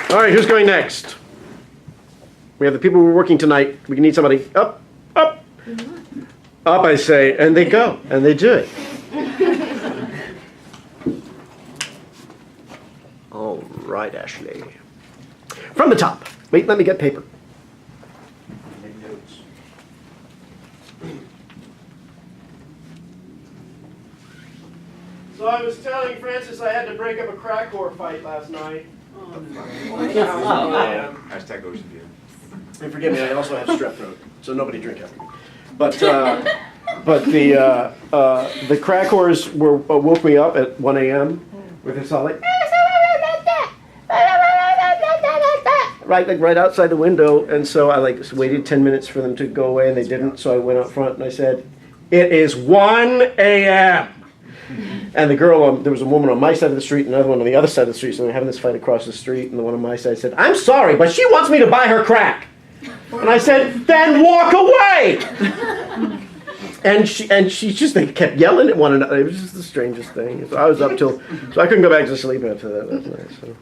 All right, who's going next? We have the people who are working tonight. We need somebody. Up, up. Up, I say, and they go, and they do it. All right, Ashley. From the top. Wait, let me get paper. Make notes. So I was telling Francis I had to break up a crack whore fight last night. Hashtag Ocean View. And forgive me, I also have strep throat, so nobody drink after me. But the crack whores woke me up at 1 a.m. with this all like right outside the window, and so I waited 10 minutes for them to go away, and they didn't. So I went out front and I said, "It is 1 a.m." And the girl, there was a woman on my side of the street and another one on the other side of the street, so they're having this fight across the street, and the one on my side said, "I'm sorry, but she wants me to buy her crack." And I said, "Then walk away!" And they kept yelling at one another. It was just the strangest thing. So I was up so I couldn't go back to sleep after that last night. So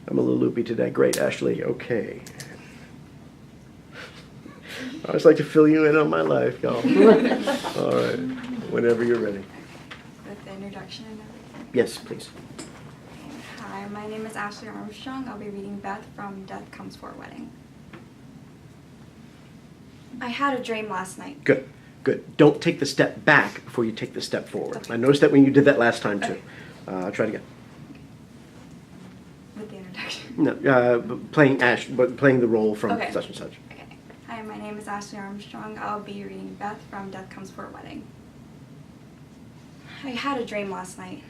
I'm a little loopy today. Great, Ashley. Okay. I always like to fill you in on my life, y'all. All right, whenever you're ready. With the introduction and everything. Yes, please. Hi, my name is Ashley Armstrong. I'll be reading Beth from Death Comes for a Wedding. I had a dream last night. Good. Don't take the step back before you take the step forward. Okay. I noticed that when you did that last time, too. Try it again. With the introduction. No, playing the role from Okay. such and such. Okay. Hi, my name is Ashley Armstrong. I'll be reading Beth from Death Comes for a Wedding. I had a dream last night.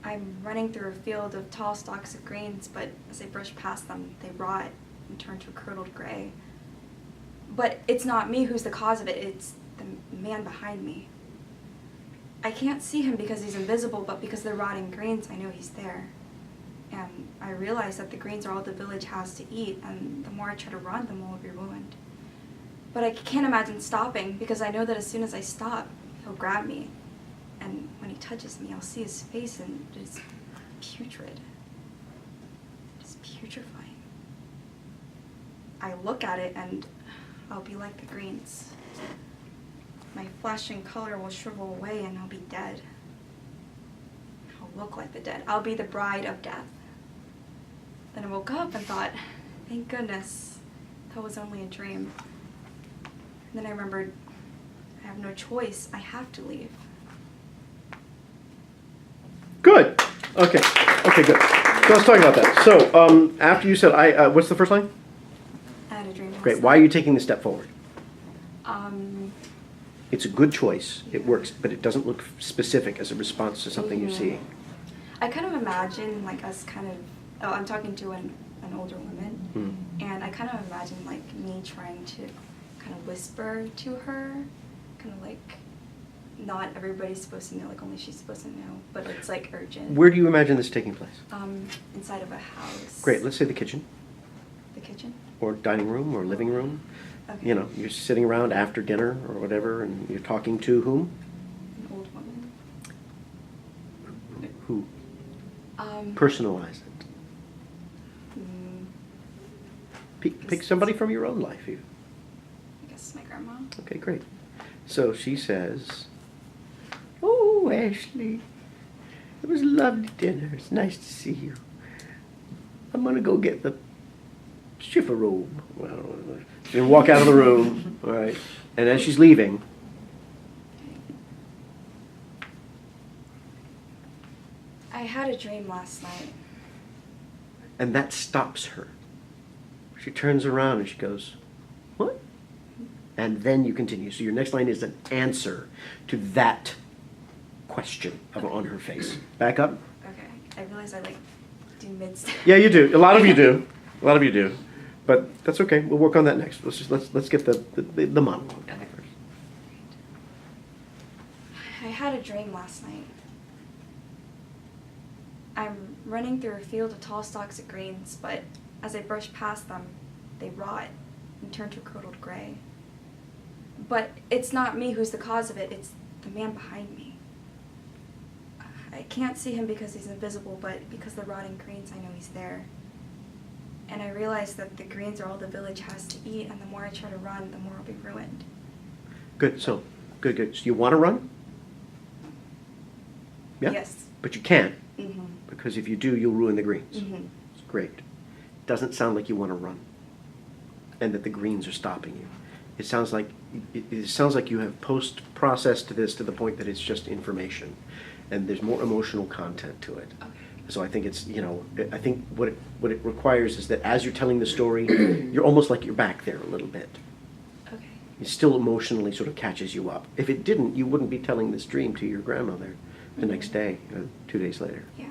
I'm running through a field of tall stalks of greens, but as I brush past them, they rot and turn to a curdled gray. But it's not me who's the cause of it, it's the man behind me. I can't see him because he's invisible, but because they're rotting greens, I know he's there. And I realize that the greens are all the village has to eat, and the more I try to run, the more I'll be ruined. But I can't imagine stopping, because I know that as soon as I stop, he'll grab me. And when he touches me, I'll see his face, and it's putrid. It's putrefying. I look at it, and I'll be like the greens. My flesh and color will shrivel away, and I'll be dead. I'll look like the dead. I'll be the bride of death. Then I woke up and thought, thank goodness, that was only a dream. And then I remembered, I have no choice. I have to leave. Good. Okay, good. So let's talk about that. So after you said, what's the first line? I had a dream last Great. night. Why are you taking the step forward? It's a good choice. It works, but it doesn't look specific as a response to something you're seeing. I kind of imagine like us kind of, I'm talking to an older woman, and I kind of imagine like me trying to kind of whisper to her, kind of like, not everybody's supposed to know, like only she's supposed to know, but it's like urgent. Where do you imagine this taking place? Inside of a house. Great, let's say the kitchen. The kitchen? Or dining room or living room. Okay. You know, you're sitting around after dinner or whatever, and you're talking to whom? An old woman. Who? Personalize it. Pick somebody from your own life. I guess my grandma. Okay, great. So she says, "Oh, Ashley, it was a lovely dinner. It's nice to see you. I'm going to go get the shiver robe." And walk out of the room, all right? And as she's leaving, I had a dream last night. and that stops her. She turns around and she goes, "What?" And then you continue. So your next line is an answer to that question on her face. Back up. Okay. I realize I like do mid-step. Yeah, you do. A lot of you do. A lot of you do. But that's okay. We'll work on that next. Let's get the monologue down first. I had a dream last night. I'm running through a field of tall stalks of greens, but as I brush past them, they rot and turn to a curdled gray. But it's not me who's the cause of it, it's the man behind me. I can't see him because he's invisible, but because the rotting greens, I know he's there. and I realized that the greens are all the village has to eat, and the more I try to run, the more I'll be ruined. Good, so, good. So you want to run? Yeah? Yes. But you can't, Mm-hmm. because if you do, you'll ruin the greens. Mm-hmm. It's great. Doesn't sound like you want to run, and that the greens are stopping you. It sounds like you have post-processed this to the point that it's just information, and there's more emotional content to it. Okay. So I think it's, I think what it requires is that as you're telling the story, you're almost like you're back there a little bit. Okay. It still emotionally sort of catches you up. If it didn't, you wouldn't be telling this dream to your grandmother the next day, 2 days later. Yeah.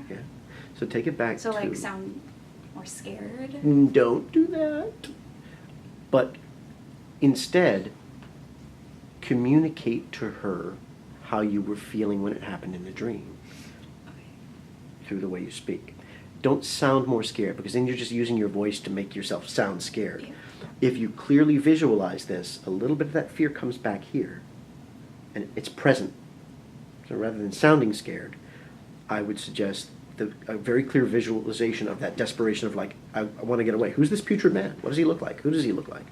So take it back So to... like sound more scared? Don't do that. But instead, communicate to her how you were feeling when it happened in the dream Okay. through the way you speak. Don't sound more scared, because then you're just using your voice to make yourself sound scared. Yeah. If you clearly visualize this, a little bit of that fear comes back here, and it's present. So rather than sounding scared, I would suggest a very clear visualization of that desperation of like, I want to get away. Who's this putrid man? What does he look like? Who does he look like?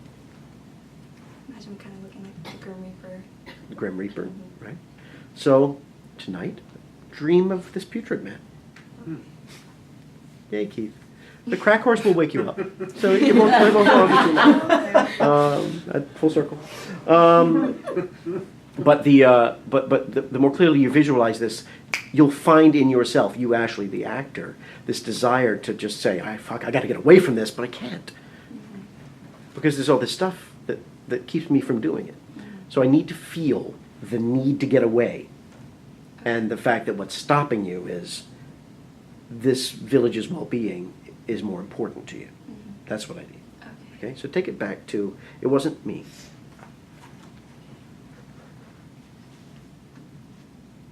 Imagine I'm kind of looking like the Grim Reaper. The Grim Reaper, Mhm. right? So tonight, dream of this putrid man. Yay, Keith. The crack horse will wake you up. So it won't full circle. But the more clearly you visualize this, you'll find in yourself, you Ashley, the actor, this desire to just say, I got to get away from this, but I can't. Mm-hmm. Because there's all this stuff that keeps me from doing it. So I need to feel the need to get away. And the fact that what's stopping you is this village's well-being is more important to you. Mm-hmm. That's what I need. Okay. Okay, so take it back to, it wasn't me.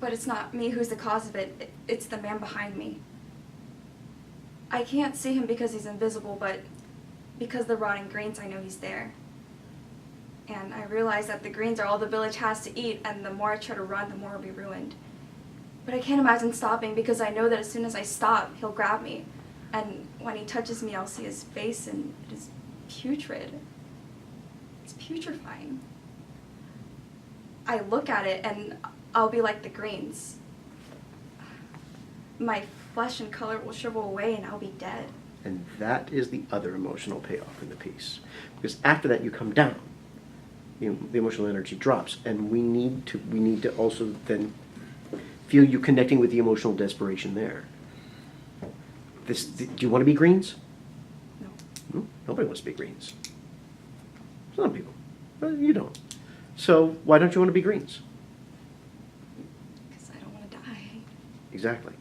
But it's not me who's the cause of it. It's the man behind me. I can't see him because he's invisible, but because the rotting greens, I know he's there. And I realize that the greens are all the village has to eat, and the more I try to run, the more I'll be ruined. But I can't imagine stopping, because I know that as soon as I stop, he'll grab me. And when he touches me, I'll see his face, and it is putrid. It's putrefying. I look at it, and I'll be like the greens. My flesh and color will shrivel away, and I'll be dead. And that is the other emotional payoff in the piece. Because after that, you come down. The emotional energy drops, and we need to also then feel you connecting with the emotional desperation there. Do you want to be greens? No. Nobody wants to be greens. Some people. Well, you don't. So why don't you want to be greens? Because I don't want to die. Exactly.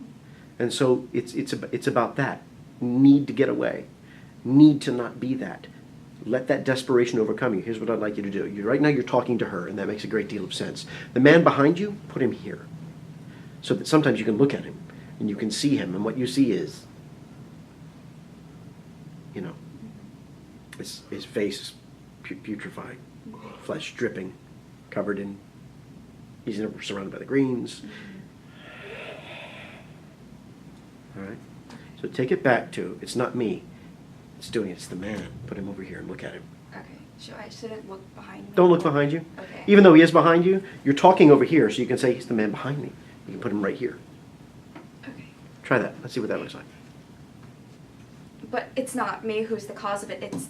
And so it's about that. Need to get away. Need to not be that. Let that desperation overcome you. Here's what I'd like you to do. Right now you're talking to her, and that makes a great deal of sense. The man behind you, put him here. So that sometimes you can look at him, and you can see him, and what you see is, his face putrefied, flesh dripping, covered in, he's surrounded by the greens. All right? So take it back to, it's not me. It's doing it. It's the man. Put him over here and look at him. Okay. I shouldn't look behind me? Don't look behind you. Okay. Even though he is behind you, you're talking over here, so you can say, he's the man behind me. You can put him right here. Okay. Try that. Let's see what that looks like. But it's not me who's the cause of it. It's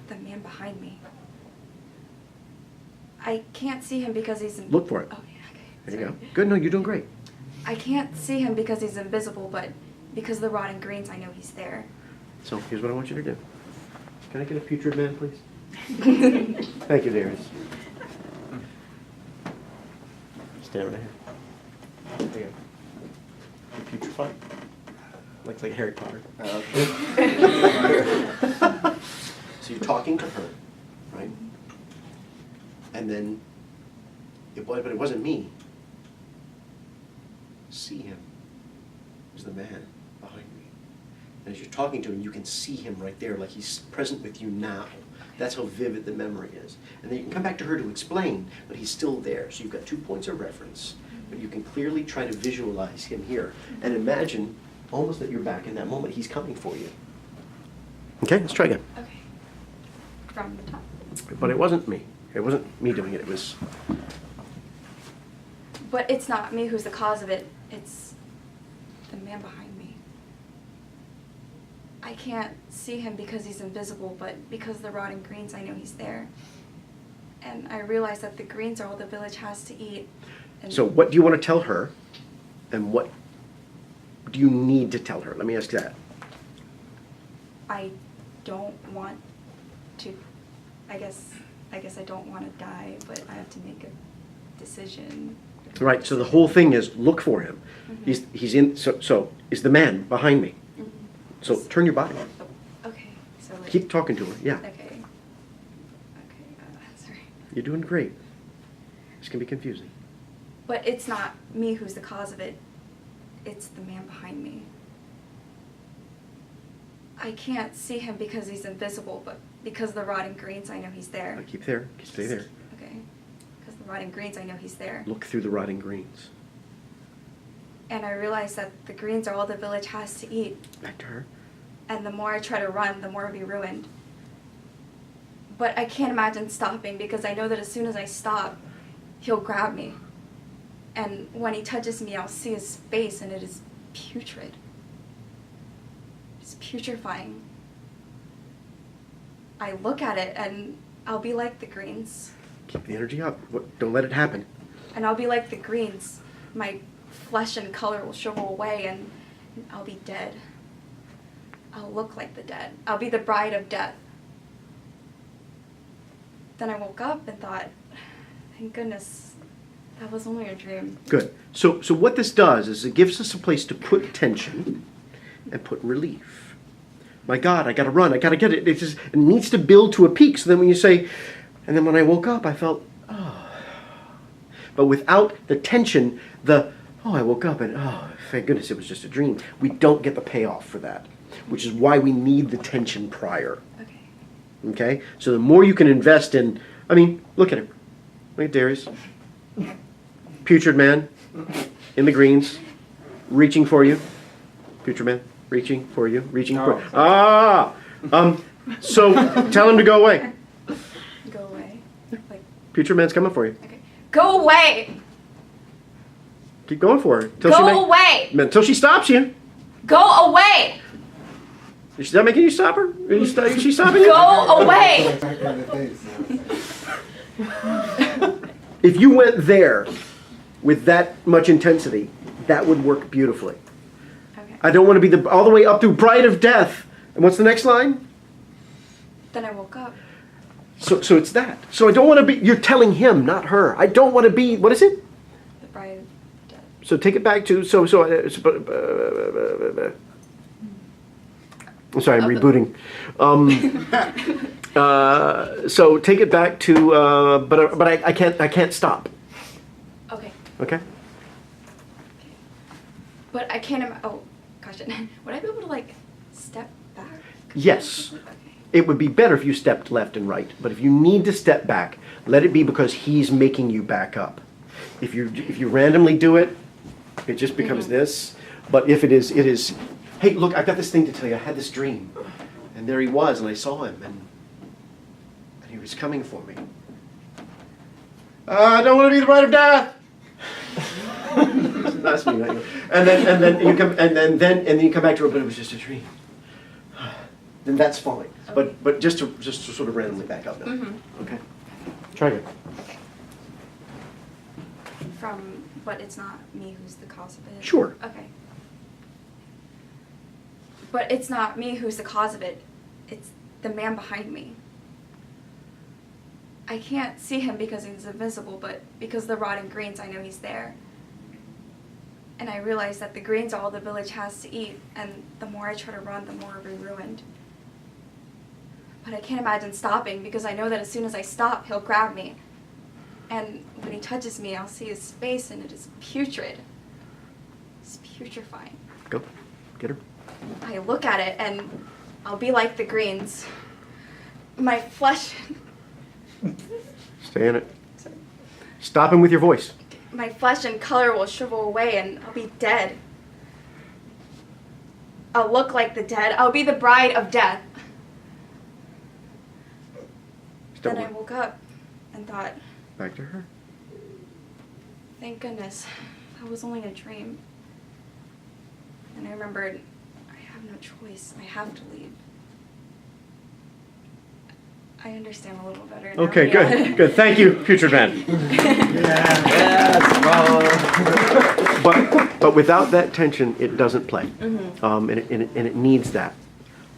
the man behind me. I can't see him because he's... Look for it. Oh, yeah, okay. There you Sorry. go. Good. No, you're doing great. I can't see him because he's invisible, but because of the rotting greens, I know he's there. So here's what I want you to do. Can I get a putrid man, please? Thank you, Darius. Stand right here. There you go. You putrefied? Like Harry Potter. So you're talking to her, right? And then, but it wasn't me. See him. It was the man behind me. And as you're talking to him, you can see him right there, like he's present with you now. That's how vivid the memory is. And then you can come back to her to explain, but he's still there. So you've got 2 points of reference, but you can clearly try to visualize him here. And imagine almost that you're back in that moment. He's coming for you. Okay, let's try again. Okay. From the top. But it wasn't me. It wasn't me doing it. It was... But it's not me who's the cause of it. It's the man behind me. I can't see him because he's invisible, but because the rotting greens, I know he's there. And I realize that the greens are all the village has to eat. And So what do you want to tell her? And what do you need to tell her? Let me ask that. I don't want to, I guess I don't want to die, but I have to make a decision. Right, so the whole thing is look for him. Mhm. He's in, so is the man behind me. Mhm. So turn your body. Oh, okay, so like, Keep talking to her, yeah. Okay, sorry. You're doing great. This can be confusing. But it's not me who's the cause of it. It's the man behind me. I can't see him because he's invisible, but because of the rotting greens, I know he's there. Keep there, stay there. Okay. Because the rotting greens, I know he's there. Look through the rotting greens. And I realize that the greens are all the village has to eat. Back to her. And the more I try to run, the more I'll be ruined. But I can't imagine stopping because I know that as soon as I stop, he'll grab me. And when he touches me, I'll see his face, and it is putrid. It's putrefying. I look at it, and I'll be like the greens. Keep the energy up. Don't let it happen. And I'll be like the greens. My flesh and color will shrivel away, and I'll be dead. I'll look like the dead. I'll be the bride of death. Then I woke up and thought, thank goodness, that was only a dream. Good. So what this does is it gives us a place to put tension and put relief. My God, I got to run. I got to get it. It needs to build to a peak. So then when you say, and then when I woke up, I felt, oh. But without the tension, I woke up and, oh, thank goodness it was just a dream. We don't get the payoff for that, which is why we need the tension prior. Okay. Okay? So the more you can invest in, look at him. Look at Darius. Putrid man in the greens, reaching for you. Putrid man, reaching for you, reaching for you. So tell him to go away. Go away. Like, Putrid man's coming for you. okay. Go away! Keep going for her. Go away! Until she stops you. Go away! Is that making you stop her? Is she stopping you? Go away! If you went there with that much intensity, that would work beautifully. Okay. I don't want to be all the way up through bride of death. And what's the next line? Then I woke up. So it's that. So I don't want to be, you're telling him, not her. I don't want to be, what is it? The bride of death. So take it back to, I'm sorry, I'm rebooting. So take it back to, but I can't stop. Okay. Okay? But I can't gosh, would I be able to, like, step back? Yes. Okay. It would be better if you stepped left and right. But if you need to step back, let it be because he's making you back up. If you randomly do it, it just becomes this. But if it is, hey, look, I've got this thing to tell you. I had this dream. And there he was, and I saw him, and he was coming for me. I don't want to be the bride of death. That's me, not you. And then you come back to it, but it was just a dream. Then that's fine. Okay. But just to sort of randomly back up now. Mm-hmm. Okay. Try again. Okay. But it's not me who's the cause of it? Sure. Okay. But it's not me who's the cause of it. It's the man behind me. I can't see him because he's invisible, but because of the rotting greens, I know he's there. And I realize that the greens are all the village has to eat, and the more I try to run, the more I'll be ruined. But I can't imagine stopping because I know that as soon as I stop, he'll grab me. And when he touches me, I'll see his face, and it is putrid. It's putrefying. Go. Get her. I look at it, and I'll be like the greens. My flesh... Stay in it. Sorry. Stop him with your voice. My flesh and color will shrivel away, and I'll be dead. I'll look like the dead. I'll be the bride of death. then I woke up and thought, Back to her. thank goodness, that was only a dream. And I remembered, I have no choice. I have to leave. I understand a little better now. Okay, yeah. good, good. Thank you, Putrid Man. But without that tension, it doesn't play. And it needs that.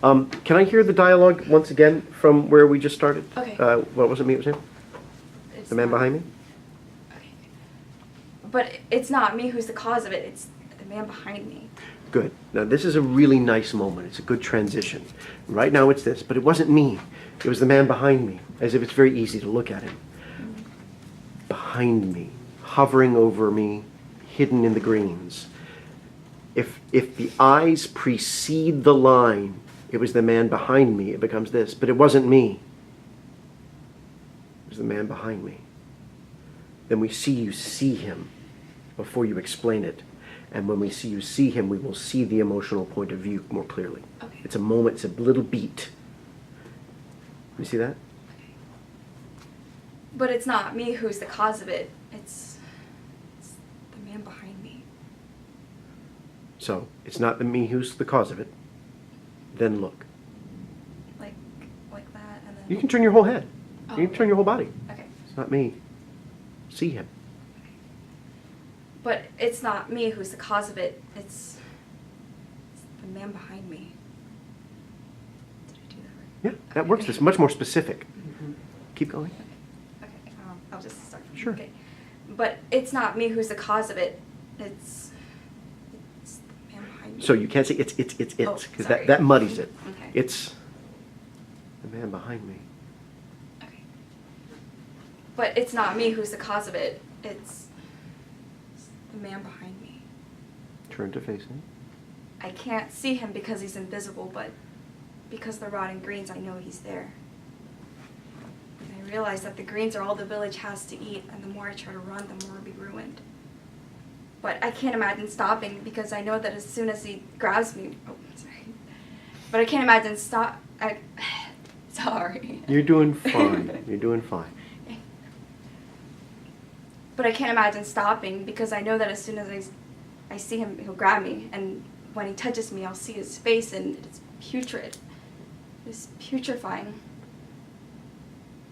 Can I hear the dialogue once again from where we just started? Okay. What was it me? What was his name? It's The man not- behind me? Okay. But it's not me who's the cause of it. It's the man behind me. Good. Now this is a really nice moment. It's a good transition. Right now it's this, but it wasn't me. It was the man behind me, as if it's very easy to look at him. Behind me, hovering over me, hidden in the greens. If the eyes precede the line, it was the man behind me, it becomes this. But it wasn't me. It was the man behind me. Then we see you see him before you explain it. And when we see you see him, we will see the emotional point of view more clearly. Okay. It's a moment, it's a little beat. You see that? But it's not me who's the cause of it. It's the man behind me. So, it's not the me who's the cause of it. Then look. Like that, and then. You can turn your whole head. Oh, You can turn your whole body. Okay. It's not me. See him. But it's not me who's the cause of it. It's the man behind me. Did I do that right? Yeah, that works. It's much more specific. Keep going. Okay. I'll just start from Sure. Okay. But it's not me who's the cause of it. It's the man behind me. So you can't say it's, Oh, because sorry. that muddies it. Okay. It's the man behind me. Okay. But it's not me who's the cause of it. It's the man behind me. Turn to face him. I can't see him because he's invisible, but because the rotting greens, I know he's there. And I realize that the greens are all the village has to eat, and the more I try to run, the more I'll be ruined. But I can't imagine stopping because I know that as soon as he grabs me, oh, sorry. But I can't imagine sorry. You're doing fine. You're doing fine. But I can't imagine stopping because I know that as soon as I see him, he'll grab me. And when he touches me, I'll see his face and it's putrid. It's putrefying.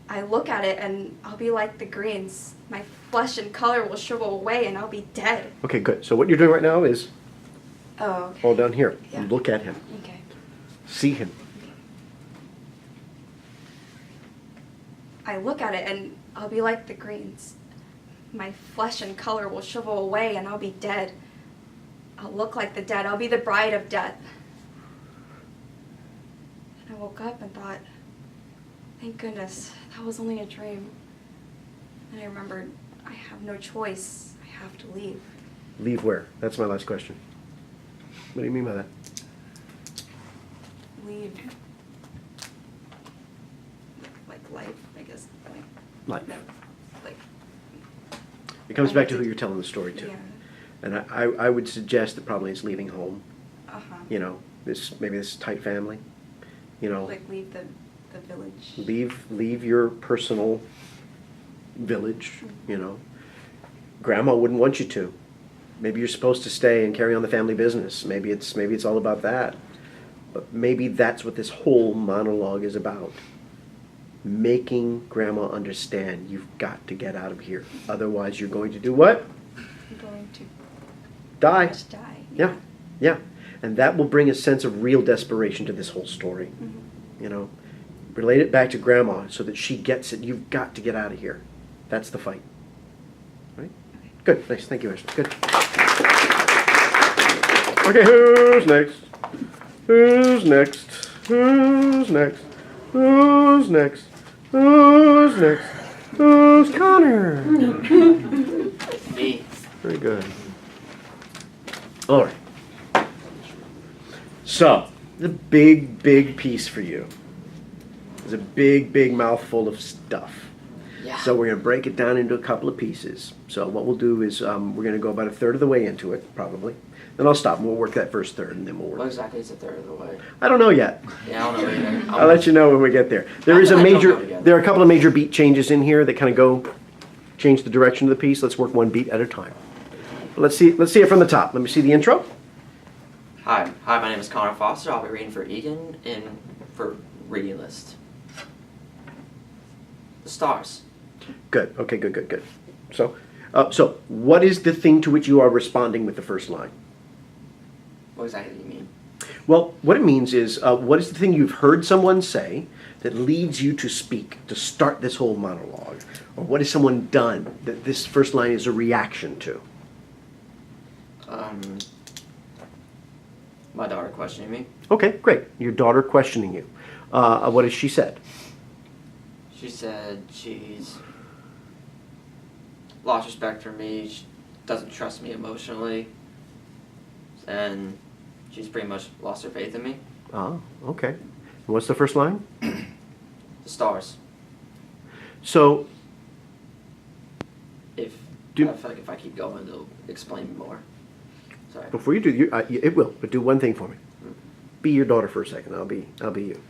I look at it and I'll be like the greens. My flesh and color will shrivel away and I'll be dead. Okay, good. So what you're doing right now is Oh, okay. all down here. Yeah. Look at him. Okay. See him. I look at it and I'll be like the greens. My flesh and color will shrivel away and I'll be dead. I'll look like the dead. I'll be the bride of death. And I woke up and thought, thank goodness, that was only a dream. And I remembered, I have no choice. I have to leave. Leave where? That's my last question. What do you mean by that? Leave. Like life, I guess. Life. No, like. It comes I back need to who to- you're telling the story to. Yeah. And I would suggest that probably it's leaving home. Uh-huh. You know, maybe this tight family. You know, Like leave the village. leave your personal village, you know. Grandma wouldn't want you to. Maybe you're supposed to stay and carry on the family business. Maybe it's all about that. But maybe that's what this whole monologue is about. Making Grandma understand you've got to get out of here. Otherwise you're going to do what? I'm going to Die. just die. Yeah, yeah. And that will bring a sense of real desperation to this whole story. Mm-hmm. You know, relate it back to Grandma so that she gets it. You've got to get out of here. That's the fight. Right? Good. Nice. Thank you, Ashley. Good. Okay, who's next? Who's next? Who's next? Who's next? Who's next? Who's Connor? Me. Very good. All right. So, the big piece for you is a big mouthful of stuff. Yeah. So we're going to break it down into a couple of pieces. So what we'll do is we're going to go about a third of the way into it, probably. Then I'll stop and we'll work that first third, and then we'll What work. exactly is a third of the way? I don't know yet. Yeah, I don't know either. I'll let you know when we get there. There is a I don't major, go together. there are a couple of major beat changes in here that kind of change the direction of the piece. Let's work one beat at a time. Let's see it from the top. Let me see the intro. Hi, my name is Connor Foster. I'll be reading for Egan for reading list. The stars. Good. Okay, good. So what is the thing to which you are responding with the first line? What exactly do you mean? Well, what it means is, what is the thing you've heard someone say that leads you to speak, to start this whole monologue? Or what has someone done that this first line is a reaction to? My daughter questioning me. Okay, great. Your daughter questioning you. What has she said? She said she's lost respect for me. She doesn't trust me emotionally. And she's pretty much lost her faith in me. Ah, okay. What's the first line? The stars. So, I feel like if I keep going, it'll explain more. Sorry. before you do, it will, but do one thing for me. Be your daughter for a second. I'll be you.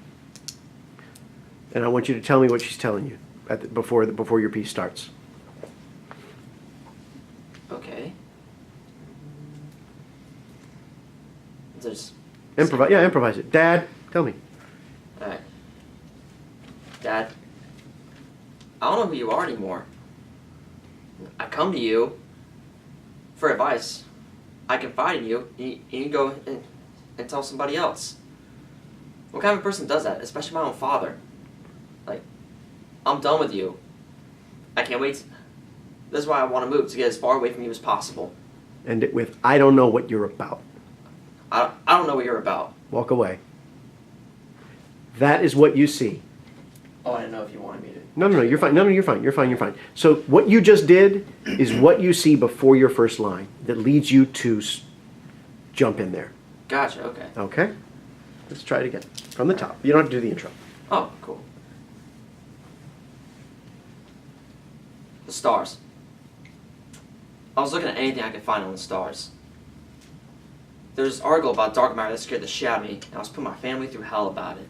And I want you to tell me what she's telling you before your piece starts. Okay. There's. Improvise it. Dad, tell me. Alright. Dad, I don't know who you are anymore. I come to you for advice. I confide in you, and you go and tell somebody else. What kind of person does that? Especially my own father. Like, I'm done with you. I can't wait. This is why I want to move, to get as far away from you as possible. End it with, I don't know what you're about. I don't know what you're about. Walk away. That is what you see. Oh, I didn't know if you wanted me to. No, you're fine. No, you're fine. So what you just did is what you see before your first line that leads you to jump in there. Gotcha, okay. Okay? Let's try it again. From the top. You don't have to do the intro. Oh, cool. The stars. I was looking at anything I could find on the stars. There was this article about dark matter that scared the shit out of me, and I was putting my family through hell about it.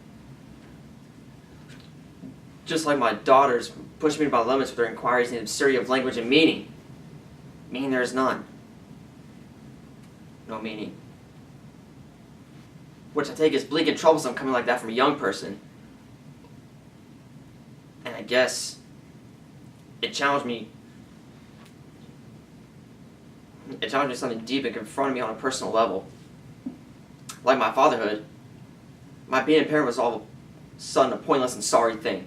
Just like my daughters pushed me to my limits with their inquiries into the absurdity of language and meaning. Meaning there is none. No meaning. Which I take as bleak and troublesome coming like that from a young person. And I guess it challenged me. It challenged me something deep and confronted me on a personal level. Like my fatherhood, my being a parent was all of a sudden a pointless and sorry thing.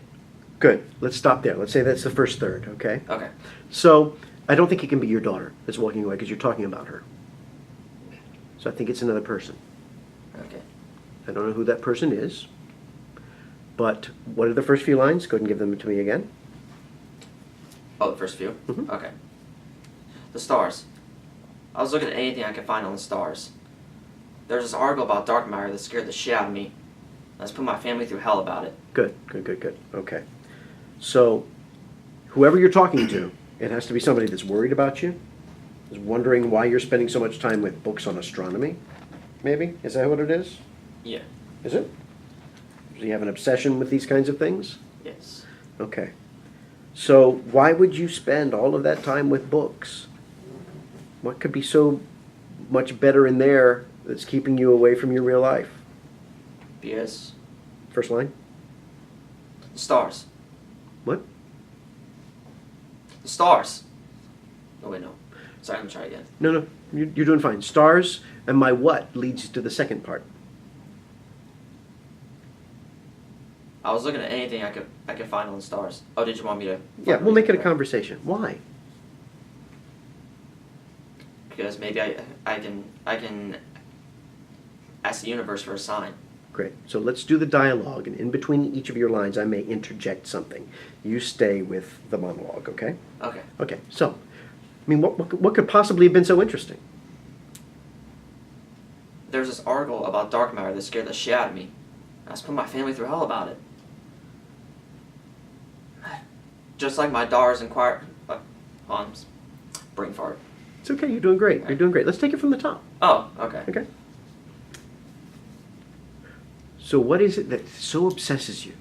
Good. Let's stop there. Let's say that's the first third, okay? Okay. So I don't think it can be your daughter that's walking away because you're talking about her. So I think it's another person. Okay. I don't know who that person is. But what are the first few lines? Go ahead and give them to me again. Oh, the first few? Mhm. Okay. The stars. I was looking at anything I could find on the stars. There was this article about dark matter that scared the shit out of me. I was putting my family through hell about it. Good. Okay. So whoever you're talking to, it has to be somebody that's worried about you, is wondering why you're spending so much time with books on astronomy, maybe? Is that what it is? Yeah. Is it? Do you have an obsession with these kinds of things? Yes. Okay. So why would you spend all of that time with books? What could be so much better in there that's keeping you away from your real life? Because First line? the stars. What? The stars. Oh wait, no. Sorry, I'm gonna try again. No, you're doing fine. Stars and my what leads you to the second part. I was looking at anything I could find on the stars. Oh, did you want me to? Yeah, we'll make it a conversation. Why? Because maybe I can ask the universe for a sign. Great. So let's do the dialogue, and in between each of your lines, I may interject something. You stay with the monologue, okay? Okay. Okay. So, I mean, what could possibly have been so interesting? There's this article about dark matter that scared the shit out of me. I was putting my family through hell about it. Just like my daughter's inquiry. Brain fart. It's okay. You're doing great. You're doing great. Let's take it from the top. Oh, okay. Okay. So what is it that so obsesses you?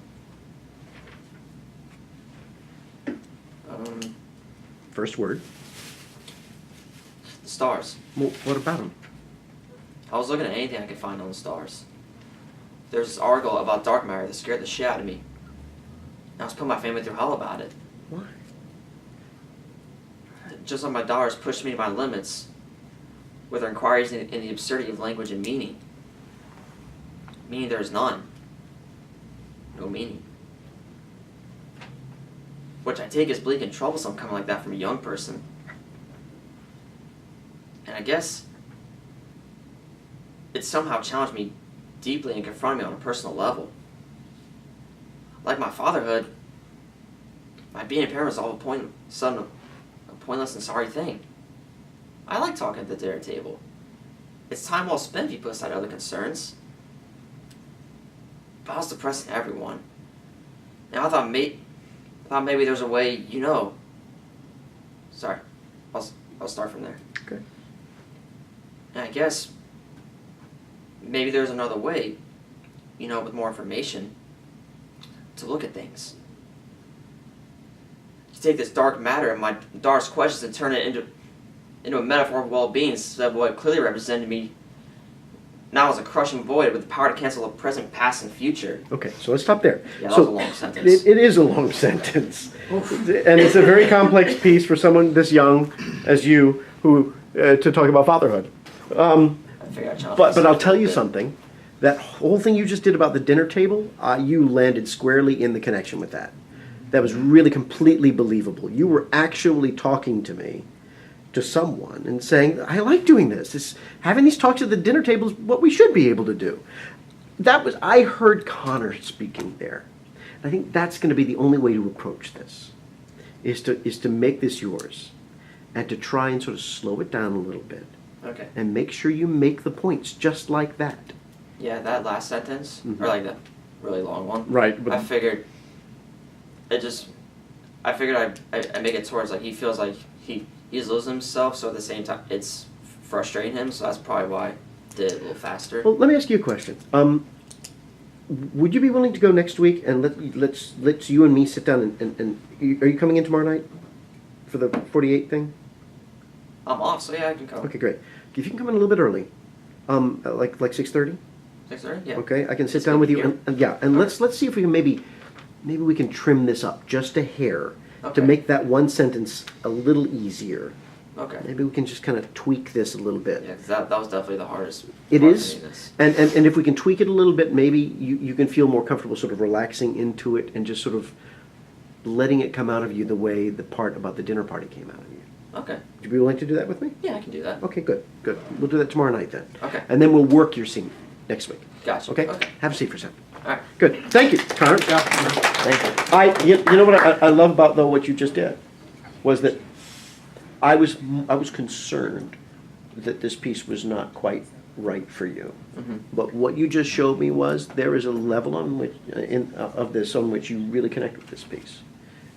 First word. The stars. Well, what about them? I was looking at anything I could find on the stars. There's this article about dark matter that scared the shit out of me. I was putting my family through hell about it. Why? Just like my daughters pushed me to my limits with their inquiries in the absurdity of language and meaning. Meaning there is none. No meaning. Which I take as bleak and troublesome coming like that from a young person. And I guess it somehow challenged me deeply and confronted me on a personal level. Like my fatherhood, my being a parent was all a pointless and sorry thing. I like talking at the dinner table. It's time well spent if you put aside other concerns. But I was depressing everyone. And I thought maybe there's a way, Sorry, I'll start from there. Okay. And I guess maybe there's another way, with more information, to look at things. You take this dark matter and my darkest questions and turn it into a metaphor of well-being instead of what clearly represented me now as a crushing void with the power to cancel the present, past, and future. Okay, so let's stop there. Yeah, that so was a long sentence. It is a long sentence. And it's a very complex piece for someone this young as you who to talk about fatherhood. I figured I'd challenge But myself I'll tell a you bit. something. That whole thing you just did about the dinner table, you landed squarely in the connection with that. That was really completely believable. You were actually talking to me, to someone, and saying, I like doing this. Having these talks at the dinner table is what we should be able to do. I heard Connor speaking there. I think that's going to be the only way to approach this, is to make this yours, and to try and sort of slow it down a little bit. Okay. And make sure you make the points just like that. Yeah, that last sentence, Mhm. or like the really long one. Right. But I figured I make it towards like he feels like he's losing himself, so at the same time it's frustrating him, so that's probably why I did it a little faster. well, let me ask you a question. Would you be willing to go next week and let's you and me sit down and are you coming in tomorrow night for the 48 thing? I'm off, so yeah, I can come. Okay, great. If you can come in a little bit early, like 6:30. 6:30? Yeah. Okay, I can sit It's down good with you here. and yeah, and let's see if we can maybe we can trim this up just a hair to Okay. make that one sentence a little easier. Okay. Maybe we can just kind of tweak this a little bit. Yeah, 'cause that was definitely the hardest. It part is, for me, this. and if we can tweak it a little bit, maybe you can feel more comfortable sort of relaxing into it and just sort of letting it come out of you the way the part about the dinner party came out of you. Okay. Would you be willing to do that with me? Yeah, I can do that. Okay, good. We'll do that tomorrow night then. Okay. And then we'll work your scene next week. Gotcha. Okay? Okay. Have a seat for a second. All right. Good. Thank you, Connor. Thank you. You know what I love about though what you just did was that I was concerned that this piece was not quite right for you. Mm-hmm. But what you just showed me was there is a level on which of this on which you really connect with this piece,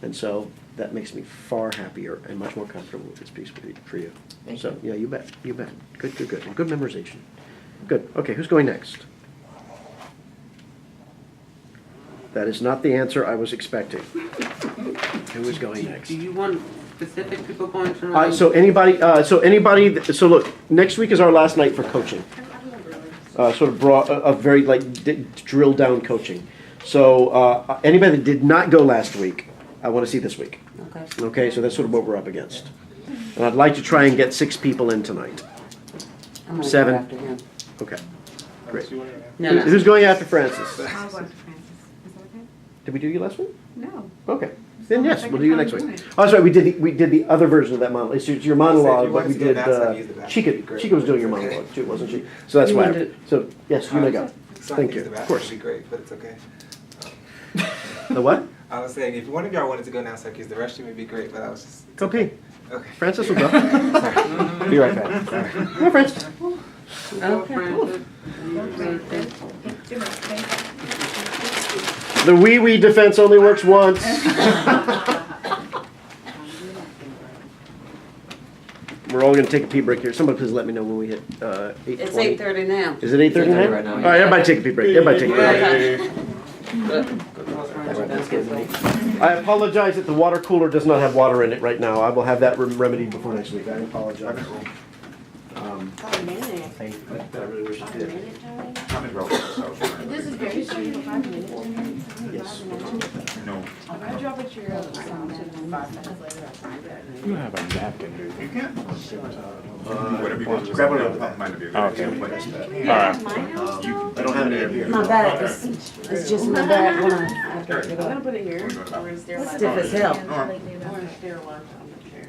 and so that makes me far happier and much more comfortable with this piece for you. Thank so you. yeah, you bet. Good. And good memorization. Good. Okay, who's going next? That is not the answer I was expecting. Who is going next? Do you want specific people going tonight? So look, next week is our last night for coaching. Sort of brought a very drilled down coaching. So anybody that did not go last week, I want to see this week. Okay. Okay, so that's sort of what we're up against. And I'd like to try and get 6 people in tonight. I'm gonna go 7. after him. Okay, great. No, no. Who's going after Francis? I'll go after Francis. Is that okay? Did we do you last week? No. Okay. Then yes, Second we'll do you time next doing week. it. Oh, that's right. We did the other version of that monologue. It's your monologue, you but we wanted to go did. now, so I can use the bathroom. Chica was doing your monologue too, wasn't she? So that's You why. wanted So yes, you may go. So I Thank can you. use the Of bathroom, course. it'd be great, but it's okay. The what? I was saying, if one of y'all wanted to go now, so I can use the restroom, it'd be great, but I was just. Go pee. Okay. Francis will go. Be right back. Come on, Francis. Oh, Francis. The wee defense only works once. we're all gonna take a pee break here. Somebody please let me know when we hit 8:20. It's 8:30 now. Is it 8:30 now? Right now, All right, everybody take a pee break. Everybody take a pee break. I apologize that the water cooler does not have water in it right now. I will have that remedied before next week. I apologize. I really wish it did. This is very strange. 5 minutes. Yes. No. If I drop a chair out of the sound, 5 minutes later, I'll find it. You have a napkin, dude. You can. Whatever you want. Grab one of That might be a good Okay. idea. Alright. My house? I don't have any up here. My back is, it's just my back when I I'm gonna put it here. We're gonna stare stiff as hell. We're gonna stare lunch on the chair.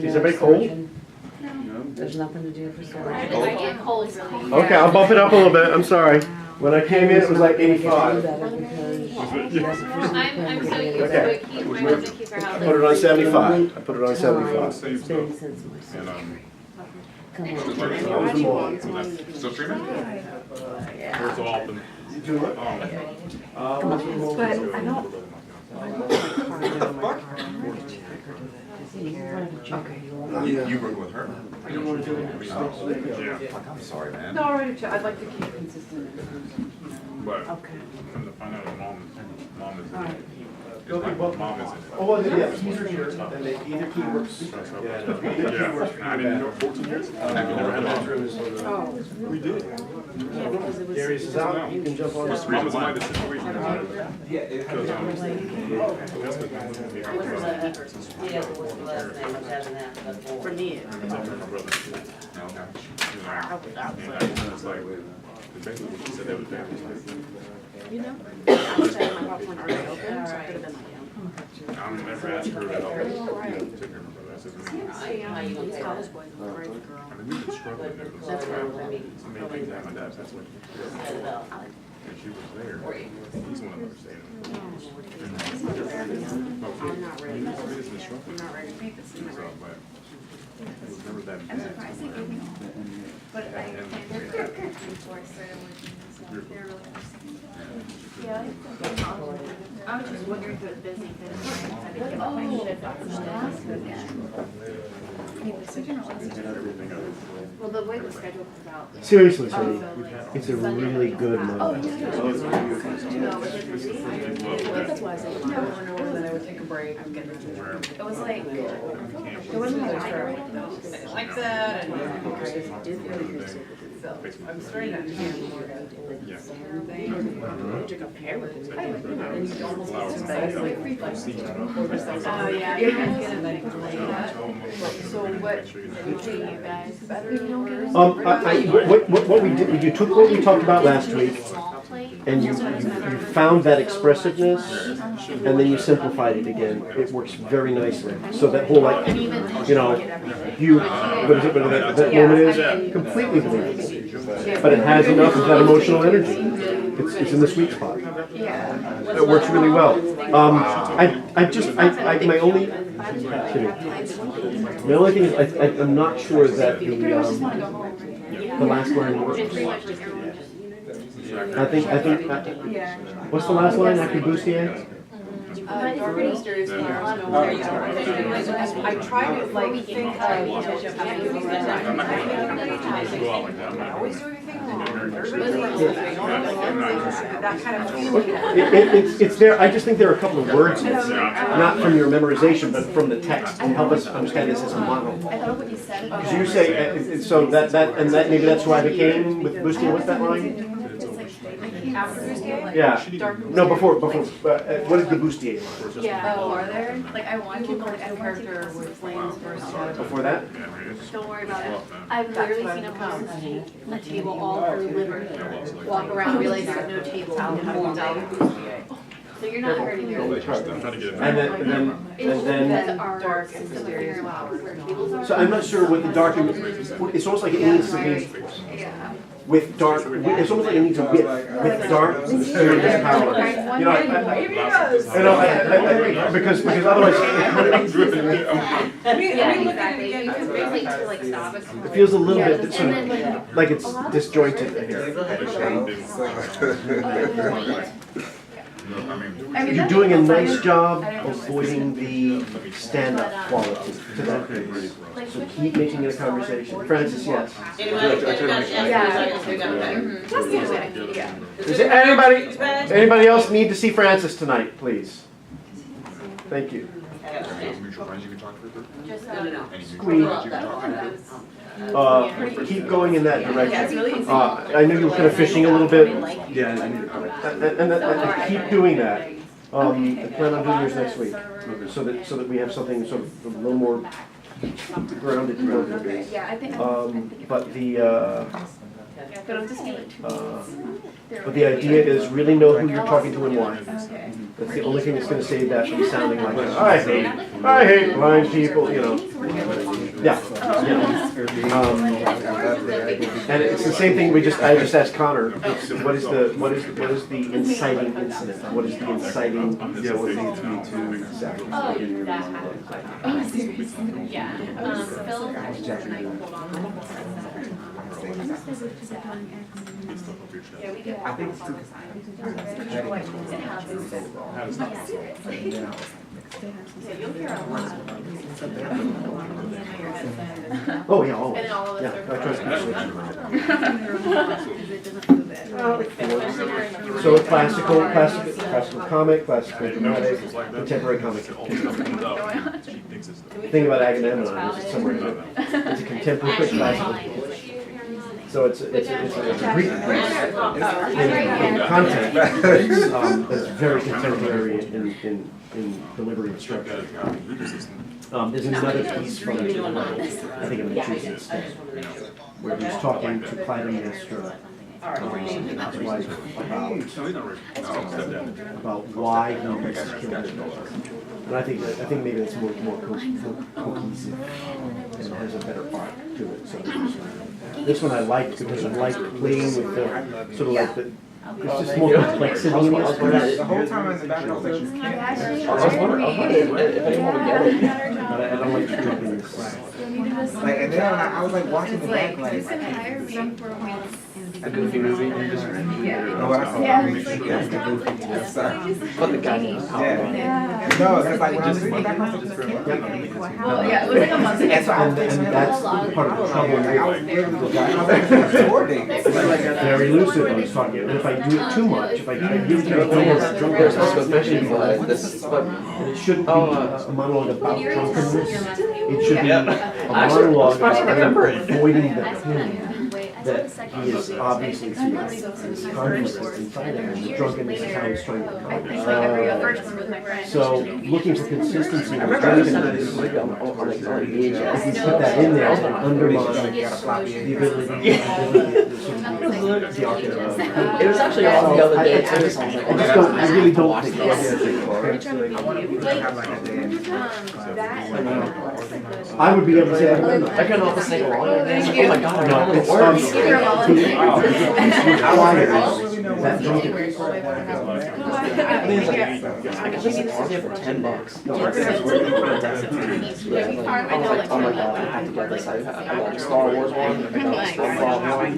Is everybody cold? There's nothing to do for so I get cold really. Okay, I'll bump it up a little bit. I'm sorry. When I came in, it was like 85. I'm so used Okay. to it. My husband keeps our I house. put it on 75. I put it on It's 75. been since my son. Come on. Still streaming? Yeah. So often. But I don't. You work with her? Yeah. I'm sorry, man. No, already. I'd like to keep it consistent. But Okay. come to find out, mom is in it. Okay, well, Mom is in it. oh, well, yeah, keys are here, and they either key works. Yeah, no, either key works for I didn't know 14 years. Have you never had a mom? We did. Darius is out, you can jump on this. Mom was in like the situation. Yeah, it Because, Yeah, what's the last name of having that before? For me. my brother. It's like, basically what she said that was bad. You know? I wish I had my popcorn already open, so I could have been like, I never asked her at all. Take care of my brother. I said, How you gonna these take college that? boys are great girl. I mean, we've been struggling there. That's where we're gonna be. So many things that my dad passed away. Set it up. And she was there. He's one of them staying. I'm not ready. I'm not ready to make this. I'm not ready. But it was never that bad. But I planned it before I started working, so they're really understanding. Yeah. I was just wondering if it was busy, because I didn't get my shift on Well, the way the schedule comes out. Seriously, sweetie, it's a really good Oh, moment. yeah. That's why I said, no, then I would take a break. I'm getting It was like, There wasn't a lecture like that, and I did really good. So I'm starting to understand more about the summer thing. You took a pair with it. And you don't almost like free flights. Oh, yeah. You guys get it like that. So what do you guys better? What we did, you took what we talked about last week, and you found that expressiveness, and then you simplified it again. It works very nicely. So that whole like, you what is it, what that moment is? Completely believable. But it has enough of that emotional energy. It's in the sweet spot. It works really well. My only thing is, I'm not sure that the last line works. I think, what's the last line after Bustier? I try to like think of I'm not going to go out like that. I always do everything wrong. Everybody's that kind of feeling. It's there, I just think there are a couple of words, not from your memorization, but from the text, to help us understand this as a monologue. I thought what you said. Because you say, so that, maybe that's who I became with Bustier, what's that line? After Tuesday? Yeah, no, before, what is the Bustier line? Yeah, before there, like I wanted to, like I wanted Character to. with Flame's first job. Before that? Don't worry about it. I've literally seen a person take a table all through liver, walk around, realize there's no table, and whole day. So you're not hurting your. I'm trying to get it. And then, That our dark and system of mysterious here allows where tables are. so I'm not sure what the dark, it's almost like it needs to be Yeah. with dark, it's almost like it needs a width, with dark, mysterious power. You know, because otherwise, Yeah, exactly. Because basically to like stop us. it feels a little bit sort of like it's disjointed here. You're doing a nice job avoiding the stand-up quality to that piece. So keep making it a conversation. Francis, yes. Is there anybody else need to see Francis tonight, please? Thank you. Keep going in that direction. I know you were kind of fishing a little bit. Yeah, I need to And keep doing that. I plan on doing yours next week, so that we have something sort of a little more grounded to work with. Yeah, I think. But the idea is really know who you're talking to and why. That's the only thing that's going to save that from sounding like I hate blind people, you know. Yeah. And it's the same thing I just asked Connor. What is the inciting incident? What is the inciting? Yeah, what leads me to exactly? I think it's too. Oh yeah, always. Yeah, I trust you. So classical comic, classical dramatic, contemporary comic. The thing about Agamemnon is it's somewhere in there. It's a contemporary classical. So it's a Greek piece in content that's very contemporary in delivery and structure. There's another piece from, I think of Massachusetts, where he's talking to Clytemnestra about why he needs to kill his daughter. And I think maybe it's more cohesive and has a better arc to it. So this one I liked because I liked playing with the sort of like the. There's just more complexity in it. The whole time in the back, I was like, I was wondering if anyone would get it. But I don't like to jump in this. like, and then I was like watching the back, like, a goofy movie. oh, I saw Yeah. the movie. Yeah, it's the goofy. Yes, sir. But the guy. Yeah. No, it's like when I was reading back, I was like, Well, yeah, it was like a month ago. and so I was And that's part of the trouble. like, I was very coordinating. Very lucid. I was talking. And if I do it too much, if I really and it shouldn't be a monologue about drunkenness. It should be a monologue about avoiding the pain that he is obviously feeling. His conflict is inside him, and the drunkenness is how he's trying to accomplish. So looking for consistency with drunkenness, if you put that in there, it undermines the ability, the archetype. It was actually on the other day too. I really don't think I would be able to say I couldn't help but sing along. Oh my god, no, it's that drunkenness. I could just argue for $10. I'm like, oh my god, I have to get this. I got the Star Wars one, I got the SpongeBob one.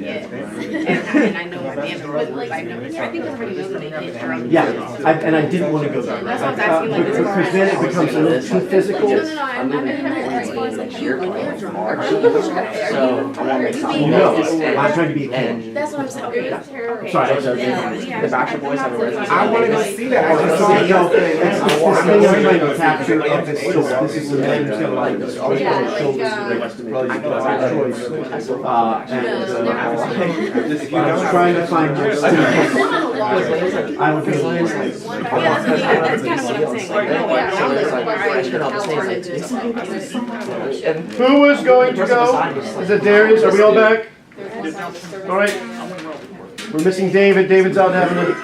Yeah, and I didn't want to go there. Because then it becomes a little too physical. I'm moving next year, like March. So I want to make something. I'm trying to be a kid. That's what I'm saying. Sorry, The Backstreet Boys have a resume. I want to go see that. I it's just this saw thing I'm trying to capture of this story. This is the man who's got like this on his shoulders and choice. I was trying to find my I would be That's kind of what I'm saying. Who is going to go? Is it Darius? Are we all back? All right. We're missing David. David's out having a.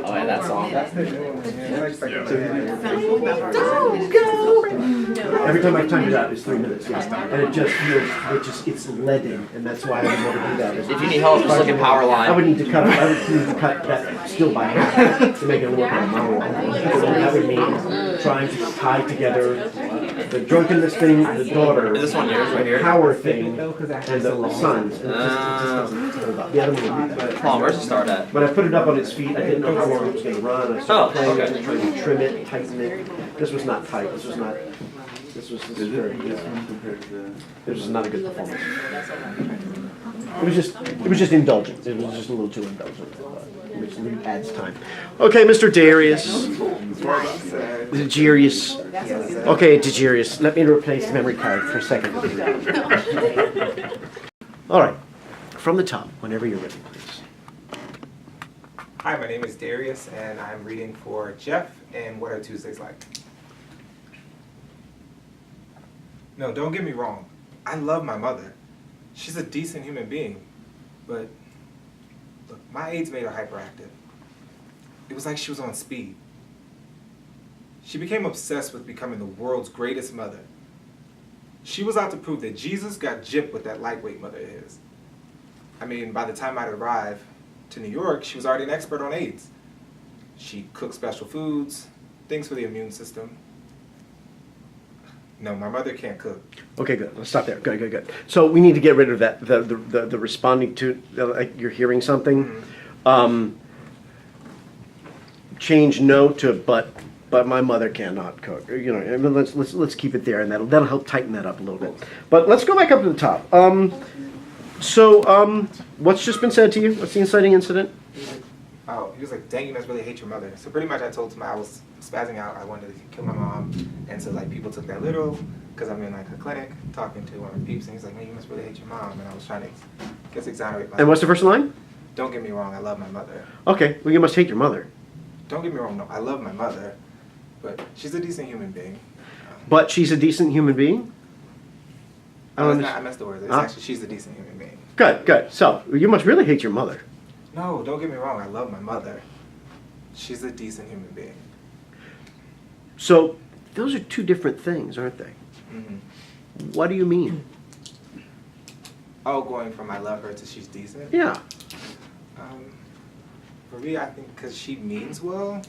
Oh, yeah, that song. Every time I time it out, it's 3 minutes, and it just feels, it's leaden, and that's why I would never do that. If you need help, just look at Power I would Line. need to cut that still by half to make it work on a monologue. That would mean trying to tie together the drunkenness thing, the daughter, Is this one yours right the here? power thing, and the sons. And it just doesn't the other one. Paul, where's the start at? When I put it up on its feet, I didn't know how long it was going to run. I started playing okay. it and trying to trim it, tighten it. This was not tight. This was not. This was very. This was not a good performance. It was just indulgent. It was just a little too indulgent, which adds time. Okay, Mr. Darius. Degerius. Okay, Degerius. Let me replace the memory card for a second. All right, from the top, whenever you're ready, please. Hi, my name is Darius, and I'm reading for Jeff in What Are Tuesdays Like? No, don't get me wrong. I love my mother. She's a decent human being. But, look, my AIDS made her hyperactive. It was like she was on speed. She became obsessed with becoming the world's greatest mother. She was out to prove that Jesus got gypped with that lightweight mother of his. I mean, by the time I'd arrived to New York, she was already an expert on AIDS. She cooked special foods, things for the immune system. No, my mother can't cook. Okay, good. Let's stop there. Good. So we need to get rid of that. The responding to like you're hearing something. Mm-hmm. Change no to but my mother cannot cook. You know, I mean, let's keep it there, and that'll help tighten that up a little bit. But let's go back up to the top. What's just been said to you? What's the inciting incident? Oh, he was like, dang, you must really hate your mother. So pretty much I told him I was spazzing out. I wanted to kill my mom. And so like people took that literal because I'm in like a clinic talking to one of the peeps. And he's like, man, you must really hate your mom. And I was trying to exonerate myself. And what's the first line? Don't get me wrong, I love my mother. Okay, well you must hate your mother. Don't get me wrong, no, I love my mother. But she's a decent human being. But she's a decent human being? I don't I messed the words. It's Huh? actually, she's a decent human being. Good. So you must really hate your mother. No, don't get me wrong, I love my mother. She's a decent human being. So those are two different things, aren't they? Mm-hmm. What do you mean? Oh, going from I love her to she's decent? Yeah. For me, I think because she means well,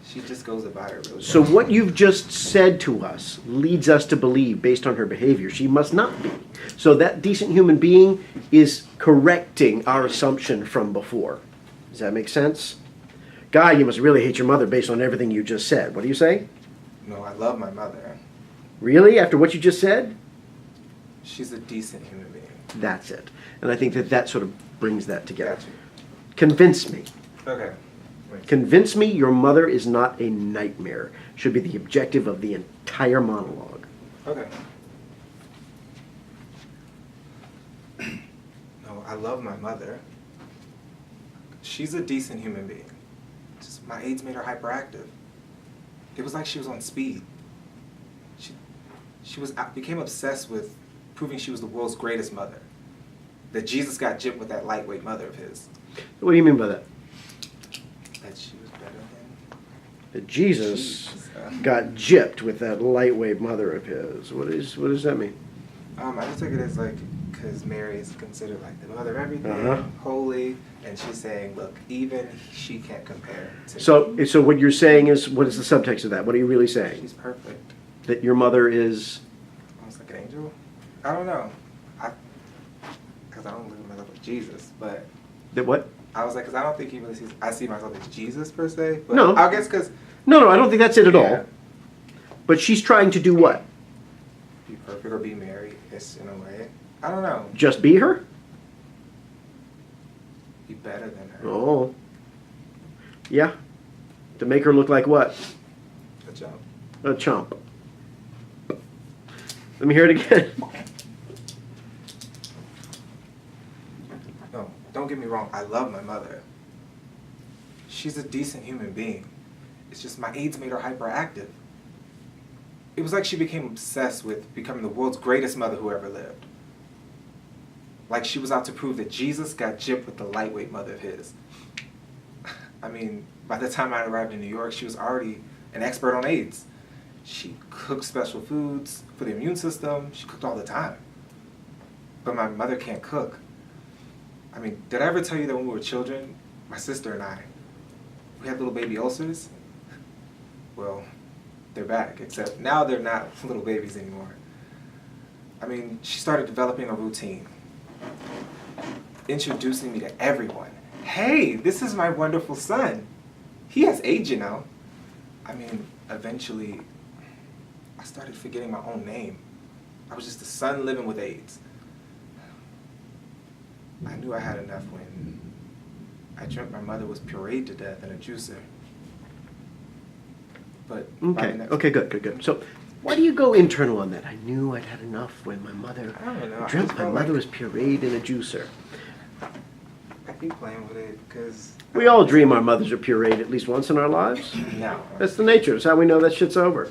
she just goes about it really So well. what you've just said to us leads us to believe, based on her behavior, she must not be. So that decent human being is correcting our assumption from before. Does that make sense? Guy, you must really hate your mother based on everything you just said. What do you say? No, I love my mother. Really? After what you just said? She's a decent human being. That's it. And I think that sort of brings that together. Got you. Convince me. Okay. Wait. Convince me your mother is not a nightmare. Should be the objective of the entire monologue. Okay. No, I love my mother. She's a decent human being. Just my AIDS made her hyperactive. It was like she was on speed. She became obsessed with proving she was the world's greatest mother. That Jesus got gypped with that lightweight mother of his. What do you mean by that? That she was better than. That Jesus Jeez. got gypped with that lightweight mother of his. What does that mean? I just took it as like, because Mary is considered like the mother of everything, Uh-huh. holy, and she's saying, look, even she can't compare to me. So what you're saying is, what is the subtext of that? What are you really saying? She's perfect. That your mother is... Almost like an angel? I don't know. Because I don't look at myself as Jesus, but That what? I was like, because I don't think he really sees, I see myself as Jesus per se, but No. I guess because No, I don't think that's it at Yeah. all. But she's trying to do what? be perfect or be Mary, it's in a way. I don't know. Just be her? Be better than her. Oh. Yeah. To make her look like what? A jump. A chump. Let me hear it again. No, don't get me wrong. I love my mother. She's a decent human being. It's just my AIDS made her hyperactive. It was like she became obsessed with becoming the world's greatest mother who ever lived. Like she was out to prove that Jesus got gypped with the lightweight mother of his. I mean, by the time I arrived in New York, she was already an expert on AIDS. She cooked special foods for the immune system. She cooked all the time. But my mother can't cook. I mean, did I ever tell you that when we were children, my sister and I, we had little baby ulcers? Well, they're back, except now they're not little babies anymore. I mean, she started developing a routine, introducing me to everyone. Hey, this is my wonderful son. He has AIDS, you know. I mean, eventually, I started forgetting my own name. I was just a son living with AIDS. I knew I had enough when I dreamt my mother was pureed to death in a juicer. But Okay, good. So, why do you go internal on that? I knew I'd had enough when my mother I don't know. dreamt my mother was pureed in a juicer. I keep playing with it because We all dream our mothers are pureed at least once in our lives. no. That's the nature. It's how we know that shit's over.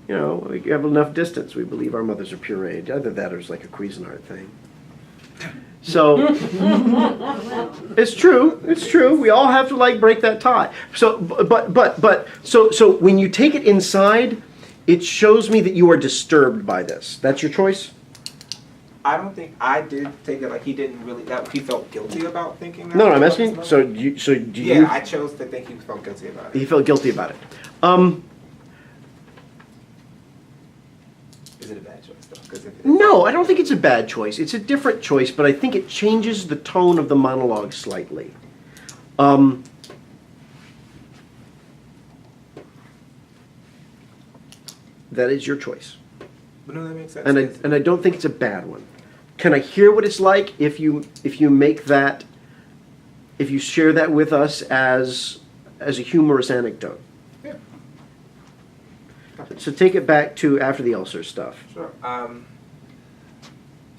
You know, we have enough distance. We believe our mothers are pureed. Either that or it's like a Cuisinart thing. So, it's true. It's true. We all have to like break that tie. So, so when you take it inside, it shows me that you are disturbed by this. That's your choice? I don't think I did take it like he didn't really. That he felt guilty about thinking that. No, I'm about his asking. mother. So do you? Yeah, I chose to think he felt guilty about it. He felt guilty about it. Is it a bad choice though? 'Cause if it is, No, I don't think it's a bad choice. It's a different choice, but I think it changes the tone of the monologue slightly. That is your choice, but no, that makes sense. and I don't think it's a bad one. Can I hear what it's like if you make that, if you share that with us as a humorous anecdote? Yeah. So take it back to after the ulcer stuff. Sure.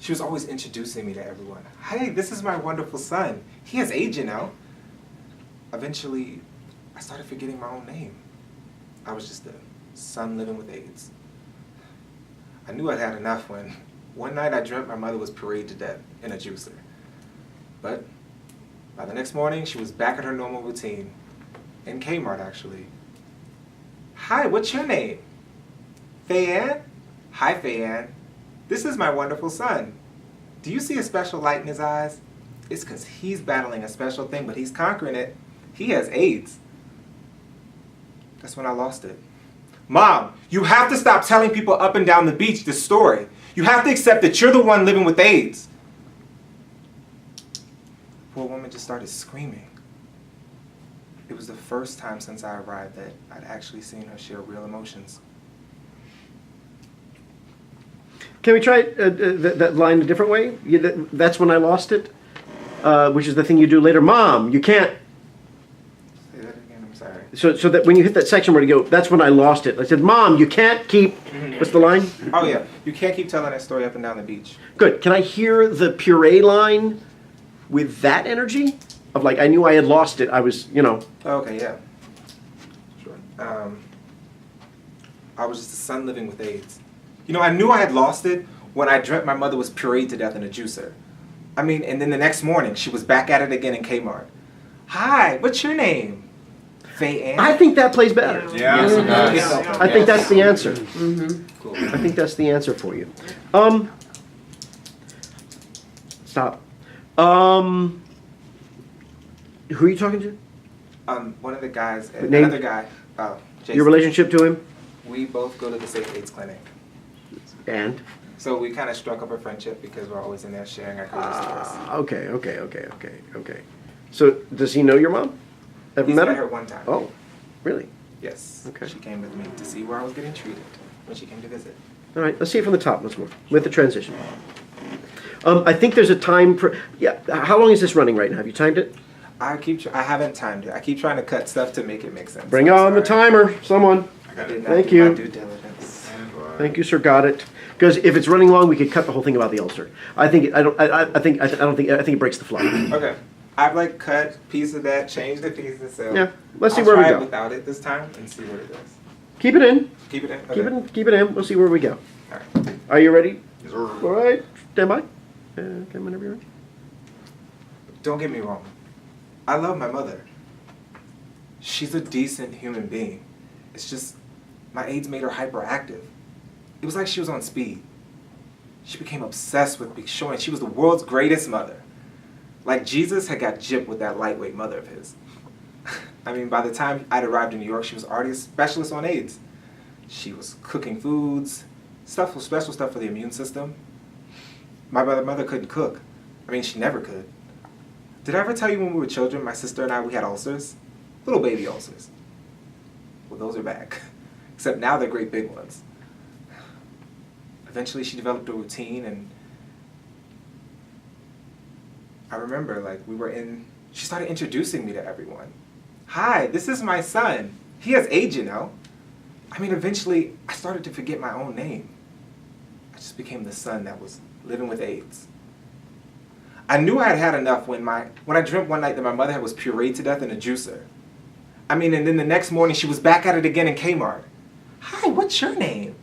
She was always introducing me to everyone. Hey, this is my wonderful son. He has AIDS, you know. Eventually, I started forgetting my own name. I was just a son living with AIDS. I knew I'd had enough when one night I dreamt my mother was pureed to death in a juicer. But by the next morning, she was back at her normal routine. In Kmart, actually. Hi, what's your name? Fayanne? Hi, Fayanne. This is my wonderful son. Do you see a special light in his eyes? It's because he's battling a special thing, but he's conquering it. He has AIDS. That's when I lost it. Mom, you have to stop telling people up and down the beach this story. You have to accept that you're the one living with AIDS. Poor woman just started screaming. It was the first time since I arrived that I'd actually seen her share real emotions. Can we try that line a different way? That's when I lost it, which is the thing you do later. Mom, you can't. Say that again, I'm sorry. So that when you hit that section where you go, that's when I lost it. I said, Mom, you can't keep. What's the line? Oh yeah, you can't keep telling that story up and down the beach. Good. Can I hear the puree line with that energy of like I knew I had lost it. I was, you know. Okay, yeah. Sure. I was just a son living with AIDS. You know, I knew I had lost it when I dreamt my mother was pureed to death in a juicer. I mean, and then the next morning, she was back at it again in Kmart. Hi, what's your name? Fayanne? I think that plays better. Yes, it does. I think that's the answer. Cool. I think that's the answer for you. Stop. Who are you talking to? One of the guys, Name? another guy, Jason. Your relationship to him? We both go to the Safe AIDS clinic. And? So we kind of struck up a friendship because we're always in there sharing our career stories. Okay. So does he know your mom? Ever He's met met her? her one time. Oh, really? Yes. Okay. She came with me to see where I was getting treated when she came to visit. All right, let's see it from the top once more, with the transition. I think there's a time for, yeah, how long is this running right now? Have you timed it? I haven't timed it. I keep trying to cut stuff to make it make sense. Bring I'm on the sorry. timer, someone. I did not Thank do you. my due diligence. Thank you, sir, got it. Because if it's running long, we could cut the whole thing about the ulcer. I think it breaks the flow. Okay. I've like cut piece of that, changed the pieces, so Yeah, let's see I'll where we try go. it without it this time and see what it does. Keep it in, Keep it in? Okay. keep it in, we'll see where we go. All right. Are you ready? Yes, sir. All right, stand by. Okay, whenever you're ready. Don't get me wrong. I love my mother. She's a decent human being. It's just my AIDS made her hyperactive. It was like she was on speed. She became obsessed with showing she was the world's greatest mother. Like Jesus had got gypped with that lightweight mother of his. I mean, by the time I'd arrived in New York, she was already a specialist on AIDS. She was cooking foods, special stuff for the immune system. My mother couldn't cook. I mean, she never could. Did I ever tell you when we were children, my sister and I, we had ulcers? Little baby ulcers. Well, those are back. Except now they're great big ones. Eventually she developed a routine, and I remember, like, she started introducing me to everyone. Hi, this is my son. He has AIDS, you know. I mean, eventually I started to forget my own name. I just became the son that was living with AIDS. I knew I had had enough when I dreamt one night that my mother was pureed to death in a juicer. I mean, and then the next morning she was back at it again in Kmart. Hi, what's your name?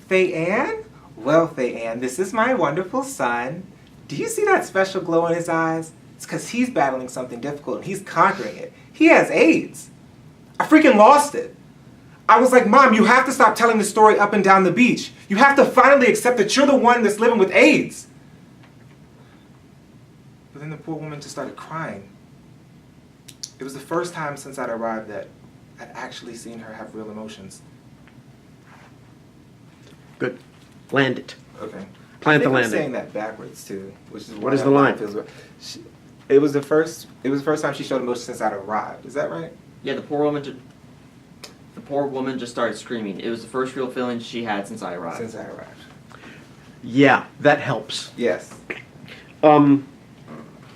Faye Ann? Well, Faye Ann, this is my wonderful son. Do you see that special glow in his eyes? It's because he's battling something difficult and he's conquering it. He has AIDS. I freaking lost it. I was like, Mom, you have to stop telling the story up and down the beach. You have to finally accept that you're the one that's living with AIDS. But then the poor woman just started crying. It was the first time since I'd arrived that I'd actually seen her have real emotions. Good. Land it. Okay. Plant the I'm landing. saying that backwards too, which is What is the line? It was the first time she showed emotion since I'd arrived. Is that right? Yeah, the poor woman just started screaming. It was the first real feeling she had since I arrived. Since I arrived. Yeah, that helps. Yes.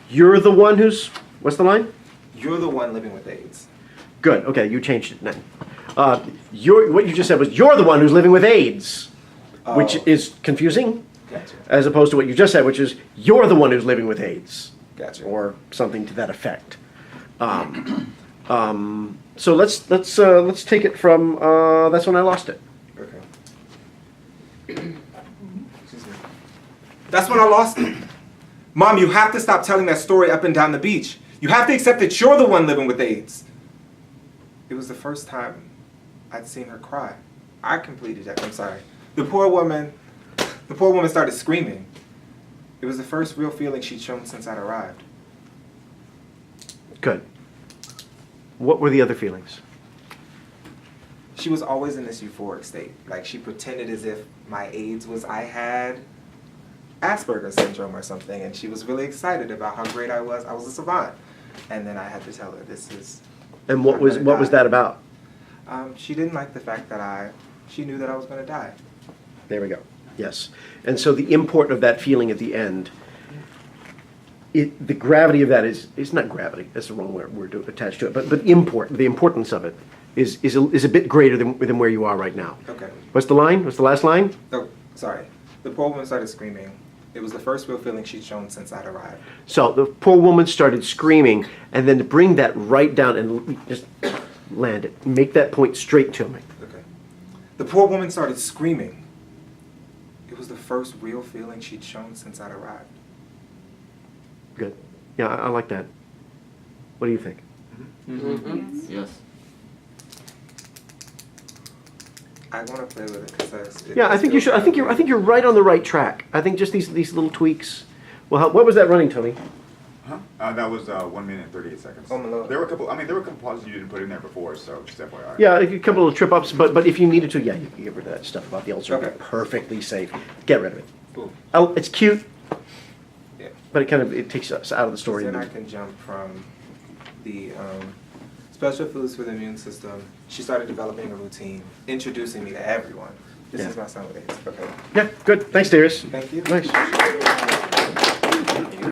You're the one who's, what's the line? You're the one living with AIDS. Good, okay, you changed it now. What you just said was, you're the one who's living with AIDS, which Oh. is confusing, Gotcha. as opposed to what you just said, which is, you're the one who's living with AIDS, Gotcha. or something to that effect. So let's take it from, that's when I lost it. Okay. Excuse me. That's when I lost it. Mom, you have to stop telling that story up and down the beach. You have to accept that you're the one living with AIDS. It was the first time I'd seen her cry. I completed that. I'm sorry. The poor woman started screaming. It was the first real feeling she'd shown since I'd arrived. Good. What were the other feelings? She was always in this euphoric state. Like, she pretended as if my AIDS was I had Asperger's syndrome or something, and she was really excited about how great I was. I was a savant. And then I had to tell her, this is... And what was that about? She didn't like the fact that she knew that I was going to die. There we go. Yes. And so the import of that feeling at the end, the gravity of that is not gravity. That's the wrong word attached to it. But the importance of it is a bit greater than where you are right now. Okay. What's the line? What's the last line? Oh, sorry. The poor woman started screaming. It was the first real feeling she'd shown since I'd arrived. So the poor woman started screaming, and then to bring that right down and just land it. Make that point straight to me. Okay. The poor woman started screaming. It was the first real feeling she'd shown since I'd arrived. Good. Yeah, I like that. What do you think? Mm-hmm. Yes. I want to play with it because Yeah, I think you should. I think you're right on the right track. I think just these little tweaks will help. What was that running, Tony? Huh? That was 1 minute and 38 seconds. Oh, my Lord. There were a couple pauses you didn't put in there before, so just FYI. Yeah, a couple of trip ups, but if you needed to, yeah, you can get rid of that stuff about the ulcer. Okay. Perfectly safe. Get rid of it. Cool. Oh, it's cute, Yeah. but it takes us out of the story. Then I can jump from the special foods for the immune system. She started developing a routine, introducing me to everyone. This Yeah. is my son with AIDS. Okay. Yeah, good. Thanks, Darius. Thank you. Nice.